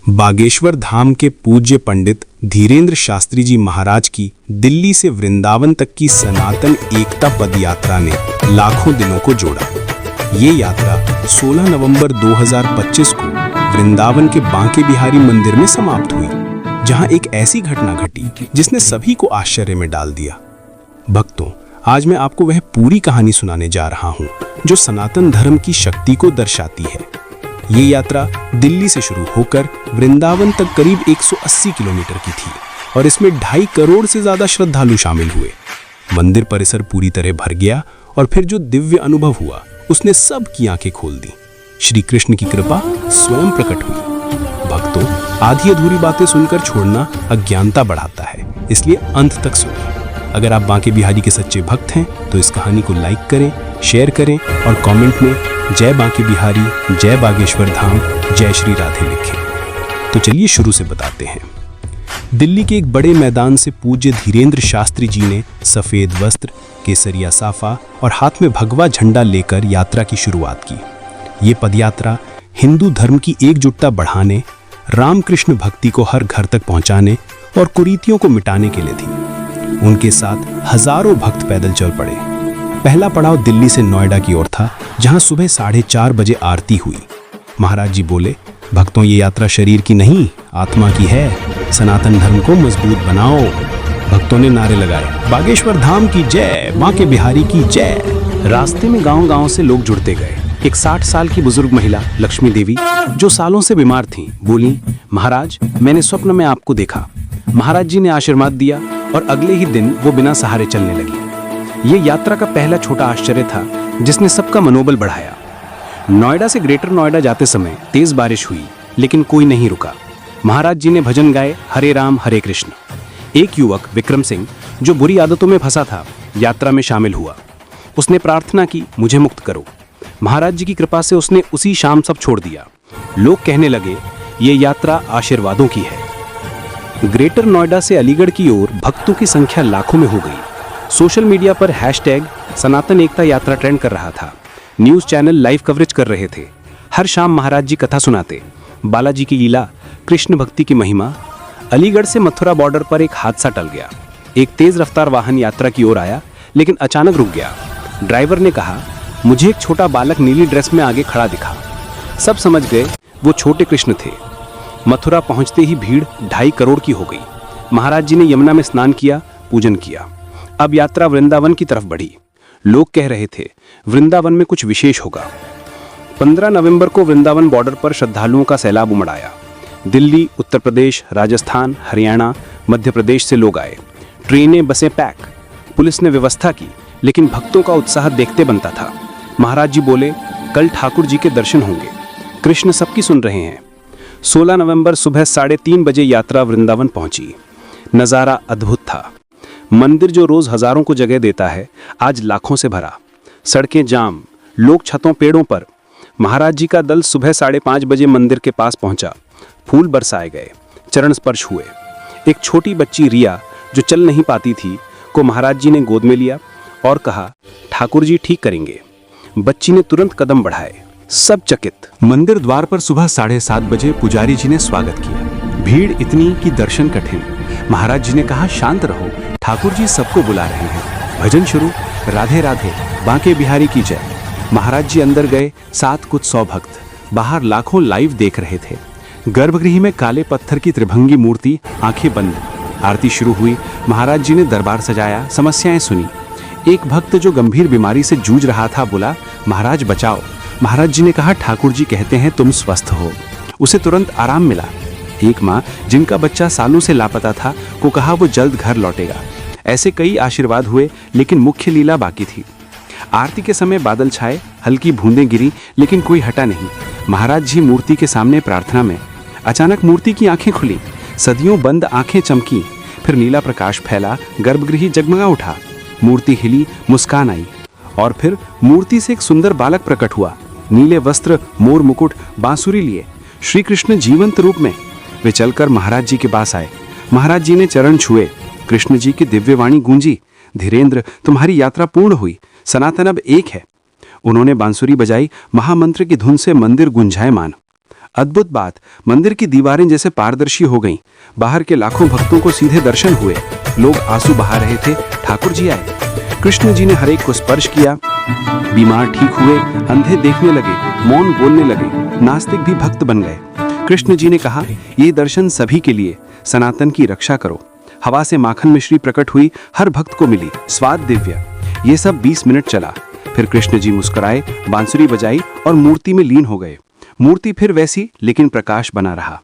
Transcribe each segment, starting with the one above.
बागेश्वर धाम के पूज्य पंडित धीरेंद्र शास्त्री जी महाराज की दिल्ली से वृंदावन तक की सनातन एकता पद यात्रा ने लाखों दिलों को जोड़ा। ये यात्रा 16 नवंबर 2025 को वृंदावन के बांके बिहारी मंदिर में समाप्त हुई, जहां एक ऐसी घटना घटी जिसने सभी को आश्चर्य में डाल दिया। भक्तों, आज मैं आपको वह पूरी कहानी सुनाने जा रहा हूं जो सनातन धर्म की शक्ति को दर्शाती है। ये यात्रा दिल्ली से शुरू होकर वृंदावन तक करीब 180 किलोमीटर की थी और इसमें 2.5 करोड़ से ज्यादा श्रद्धालु शामिल हुए। मंदिर परिसर पूरी तरह भर गया और फिर जो दिव्य अनुभव हुआ उसने सबकी आंखें खोल दी। श्री कृष्ण की कृपा स्वयं प्रकट हुई। भक्तों, आधी अधूरी बातें सुनकर छोड़ना अज्ञानता बढ़ाता है, इसलिए अंत तक सुनिए। अगर आप बांके बिहारी के सच्चे भक्त हैं तो इस कहानी को लाइक करें, शेयर करें और कमेंट में जय बांके बिहारी, जय बागेश्वर धाम, जय श्री राधे लिखें। तो चलिए शुरू से बताते हैं। दिल्ली के एक बड़े मैदान से पूज्य धीरेंद्र शास्त्री जी ने सफेद वस्त्र, केसरिया साफा और हाथ में भगवा झंडा लेकर यात्रा की शुरुआत की। ये पदयात्रा हिंदू धर्म की एकजुटता बढ़ाने, रामकृष्ण भक्ति को हर घर तक पहुंचाने और कुरीतियों को मिटाने के लिए थी। उनके साथ हजारों भक्त पैदल चल पड़े। पहला पड़ाव दिल्ली से नोएडा की ओर था, जहां सुबह 4:30 बजे आरती हुई। महाराज जी बोले, भक्तों, ये यात्रा शरीर की नहीं, आत्मा की है। सनातन धर्म को मजबूत बनाओ। भक्तों ने नारे लगाए, बागेश्वर धाम की जय, बांके बिहारी की जय। रास्ते में गांव-गांव से लोग जुड़ते गए। एक 60 साल की बुजुर्ग महिला लक्ष्मी देवी, जो सालों से बीमार थीं, बोली, महाराज, मैंने स्वप्न में आपको देखा। महाराज जी ने आशीर्वाद दिया और अगले ही दिन वो बिना सहारे चलने लगी। ये यात्रा का पहला छोटा आश्चर्य था जिसने सबका मनोबल बढ़ाया। नोएडा से ग्रेटर नोएडा जाते समय तेज बारिश हुई, लेकिन कोई नहीं रुका। महाराज जी ने भजन गाए, हरे राम हरे कृष्ण। एक युवक विक्रम सिंह, जो बुरी आदतों में फंसा था, यात्रा में शामिल हुआ। उसने प्रार्थना की, मुझे मुक्त करो। महाराज जी की कृपा से उसने उसी शाम सब छोड़ दिया। लोग कहने लगे, ये यात्रा आशीर्वादों की है। ग्रेटर नोएडा से अलीगढ़ की ओर भक्तों की संख्या लाखों में हो गई। सोशल मीडिया पर हैशटैग सनातन एकता यात्रा ट्रेंड कर रहा था। न्यूज़ चैनल लाइव कवरेज कर रहे थे। हर शाम महाराज जी कथा सुनाते, बालाजी की लीला, कृष्ण भक्ति की महिमा। अलीगढ़ से मथुरा बॉर्डर पर एक हादसा टल गया। एक तेज रफ्तार वाहन यात्रा की ओर आया, लेकिन अचानक रुक गया। ड्राइवर ने कहा, मुझे एक छोटा बालक नीली ड्रेस में आगे खड़ा दिखा। सब समझ गए वो छोटे कृष्ण थे। मथुरा पहुंचते ही भीड़ 2.5 करोड़ की हो गई। महाराज जी ने यमुना में स्नान किया, पूजन किया। अब यात्रा वृंदावन की तरफ बढ़ी। लोग कह रहे थे, वृंदावन में कुछ विशेष होगा। 15 नवंबर को वृंदावन बॉर्डर पर श्रद्धालुओं का सैलाब उमड़ आया। दिल्ली, उत्तर प्रदेश, राजस्थान, हरियाणा, मध्य प्रदेश से लोग आए। ट्रेनें, बसें पैक। पुलिस ने व्यवस्था की, लेकिन भक्तों का उत्साह देखते बनता था। महाराज जी बोले, कल ठाकुर जी के दर्शन होंगे। कृष्ण सबकी सुन रहे हैं। 16 नवंबर सुबह 3:30 बजे यात्रा वृंदावन पहुंची। नज़ारा अद्भुत था। मंदिर जो रोज हजारों को जगह देता है, आज लाखों से भरा। सड़कें जाम, लोग छतों, पेड़ों पर। महाराज जी का दल सुबह 5:30 बजे मंदिर के पास पहुंचा। फूल बरसाए गए, चरण स्पर्श हुए। एक छोटी बच्ची रिया, जो चल नहीं पाती थी, को महाराज जी ने गोद में लिया और कहा, ठाकुर जी ठीक करेंगे। बच्ची ने तुरंत कदम बढ़ाए। सब चकित। मंदिर द्वार पर सुबह 7:30 बजे पुजारी जी ने स्वागत किया। भीड़ इतनी कि दर्शन कठिन। महाराज जी ने कहा, शांत रहो, ठाकुर जी सबको बुला रहे हैं। भजन शुरू, राधे राधे, बांके बिहारी की जय। महाराज जी अंदर गए, साथ कुछ 100 भक्त। बाहर लाखों लाइव देख रहे थे। गर्भगृह में काले पत्थर की त्रिभंगी मूर्ति, आंखें बंद। आरती शुरू हुई। महाराज जी ने दरबार सजाया, समस्याएं सुनी। एक भक्त जो गंभीर बीमारी से जूझ रहा था बोला, महाराज बचाओ। महाराज जी ने कहा, ठाकुर जी कहते हैं तुम स्वस्थ हो। उसे तुरंत आराम मिला। एक माँ, जिनका बच्चा सालों से लापता था, को कहा वो जल्द घर लौटेगा। ऐसे कई आशीर्वाद हुए, लेकिन मुख्य लीला बाकी थी। आरती के समय बादल छाए, हल्की बूंदें गिरी, लेकिन कोई हटा नहीं। महाराज जी मूर्ति के सामने प्रार्थना में। अचानक मूर्ति की आंखें खुली, सदियों बंद आंखें चमकी। फिर नीला प्रकाश फैला, गर्भगृह जगमगा उठा। मूर्ति हिली, मुस्कान आई और फिर मूर्ति से एक सुंदर बालक प्रकट हुआ। नीले वस्त्र, मोर मुकुट, बांसुरी लिए, श्री कृष्ण जीवंत रूप में। वे चलकर महाराज जी के पास आए। महाराज जी ने चरण छुए। कृष्ण जी की दिव्य वाणी गूंजी, धीरेंद्र, तुम्हारी यात्रा पूर्ण हुई, सनातन अब एक है। उन्होंने बांसुरी बजाई। महामंत्र की धुन से मंदिर गुंजायमान। अद्भुत बात, मंदिर की दीवारें जैसे पारदर्शी हो गईं। बाहर के लाखों भक्तों को सीधे दर्शन हुए। लोग आंसू बहा रहे थे। ठाकुर जी आए। कृष्ण जी ने हर एक को स्पर्श किया। बीमार ठीक हुए, अंधे देखने लगे, मौन बोलने लगे, नास्तिक भी भक्त बन गए। कृष्ण जी ने कहा, ये दर्शन सभी के लिए, सनातन की रक्षा करो। हवा से माखन मिश्री प्रकट हुई, हर भक्त को मिली, स्वाद दिव्य। ये सब 20 मिनट चला। फिर कृष्ण जी मुस्कुराए, बांसुरी बजाई और मूर्ति में लीन हो गए। मूर्ति फिर वैसी, लेकिन प्रकाश बना रहा।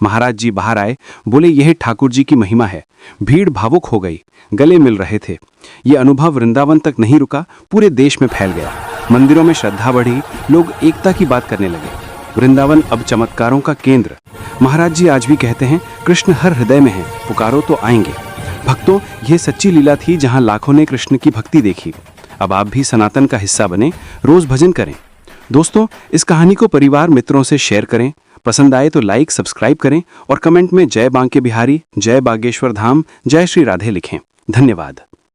महाराज जी बाहर आए, बोले, यह ठाकुर जी की महिमा है। भीड़ भावुक हो गई, गले मिल रहे थे। ये अनुभव वृंदावन तक नहीं रुका, पूरे देश में फैल गया। मंदिरों में श्रद्धा बढ़ी, लोग एकता की बात करने लगे। वृंदावन अब चमत्कारों का केंद्र। महाराज जी आज भी कहते हैं, कृष्ण हर हृदय में है, पुकारो तो आएंगे। भक्तों, यह सच्ची लीला थी जहां लाखों ने कृष्ण की भक्ति देखी। अब आप भी सनातन का हिस्सा बने, रोज भजन करें। दोस्तों, इस कहानी को परिवार मित्रों से शेयर करें। पसंद आए तो लाइक सब्सक्राइब करें और कमेंट में जय बांके बिहारी, जय बागेश्वर धाम, जय श्री राधे लिखें। धन्यवाद।